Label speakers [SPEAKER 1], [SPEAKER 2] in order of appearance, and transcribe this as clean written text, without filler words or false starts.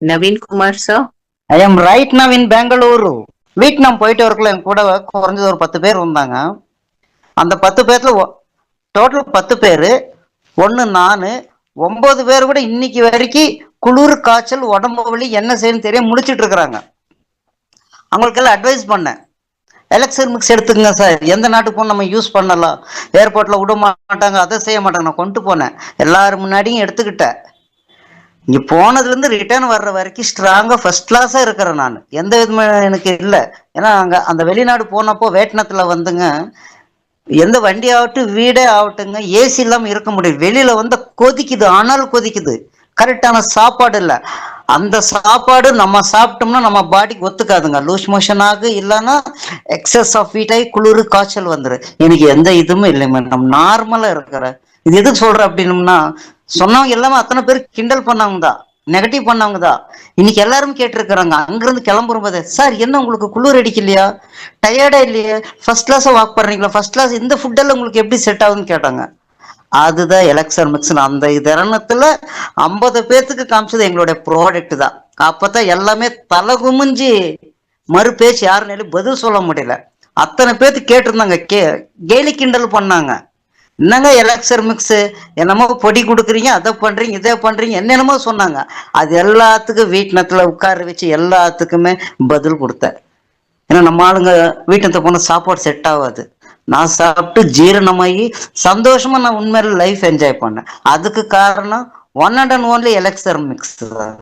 [SPEAKER 1] Naveen Kumar, sir.
[SPEAKER 2] I am right now in Bengaluru. Vietnam போயிட்டு வரக்குள்ள என் கூட குறைஞ்சது ஒரு 10 பேர் இருந்தாங்க. அந்த 10 பேர்ல டோட்டல் 10 பேர். ஒன்று நான் 9 பேர் கூட இன்னைக்கு வரைக்கும் குளிர் காய்ச்சல் உடம்பு வலி என்ன செய்யணும் தெரியும் முடிச்சுட்டு இருக்கிறாங்க. அவங்களுக்கெல்லாம் அட்வைஸ் பண்ணேன், எலக்சர் மிக்ஸ் எடுத்துக்கங்க சார், எந்த நாட்டுக்கு போன நம்ம யூஸ் பண்ணலாம், ஏர்போர்ட்ல விட மாட்டாங்க, அதை செய்ய மாட்டாங்க. நான் கொண்டு போனேன், எல்லாரும் முன்னாடியும் எடுத்துக்கிட்டேன். இங்க போனதுல இருந்து ரிட்டர்ன் வர்ற வரைக்கும் ஸ்ட்ராங்கா ஃபர்ஸ்ட் கிளாஸா இருக்கிறேன் நான். எந்த விதமே எனக்கு இல்லை. ஏன்னா அங்க அந்த வெளிநாடு போனப்போ வேட்னத்துல வந்துங்க, எந்த வண்டி ஆகட்டும் வீடே ஆகட்டுங்க ஏசி இல்லாம இருக்க முடியும். வெளியில வந்து கொதிக்குது, அனல் கொதிக்குது. கரெக்டான சாப்பாடு இல்லை. அந்த சாப்பாடு நம்ம சாப்பிட்டோம்னா நம்ம பாடிக்கு ஒத்துக்காதுங்க, லூஸ் மோஷன் ஆகு, இல்லைன்னா எக்ஸஸ் ஆஃப் ஹீட் ஆகி குளிர் காய்ச்சல் வந்துரு. எனக்கு எந்த இதுவுமே இல்லை மேடம், நார்மலா இருக்கிறேன். இது எதுக்கு சொல்றேன் அப்படின்னம்னா, சொன்னவங்க எல்லாமே அத்தனை பேர் கிண்டல் பண்ணவங்க தான், நெகட்டிவ் பண்ணவங்க தான். இன்னைக்கு எல்லாரும் கேட்டிருக்கிறாங்க அங்கிருந்து கிளம்பும் போதே, சார் என்ன உங்களுக்கு குளிர் அடிக்கலையா, டயர்டா இல்லையா, ஃபர்ஸ்ட் கிளாஸா வாக் பண்றீங்களா, ஃபர்ஸ்ட் கிளாஸ் இந்த ஃபுட் எல்லாம் உங்களுக்கு எப்படி செட் ஆகுதுன்னு கேட்டாங்க. அதுதான் எலக்சர் மிக்ஸ். அந்த தருணத்துல 50 பேர்த்துக்கு காமிச்சது எங்களுடைய ப்ராடக்ட் தான். அப்பதான் எல்லாமே தலை குமிஞ்சு மறு பேச்சு யாருன்னாலும் பதில் சொல்ல முடியல. அத்தனை பேர்த்து கேட்டிருந்தாங்க, கேலி கிண்டல் பண்ணாங்க. என்னங்க எலக்சர் மிக்ஸ், என்னமோ பொடி கொடுக்குறீங்க, அதை பண்றீங்க இதை பண்றீங்க என்னென்னமோ சொன்னாங்க. அது எல்லாத்துக்கும் வீட்டினத்துல உட்கார வச்சு எல்லாத்துக்குமே பதில் கொடுத்தேன். ஏன்னா நம்ம ஆளுங்க வீட்டை போன சாப்பாடு செட் ஆகாது. நான் சாப்பிட்டு ஜீரணமாகி சந்தோஷமா நான் உண்மையில லைஃப் என்ஜாய் பண்ணேன். அதுக்கு காரணம் one and only elixir mix தான்.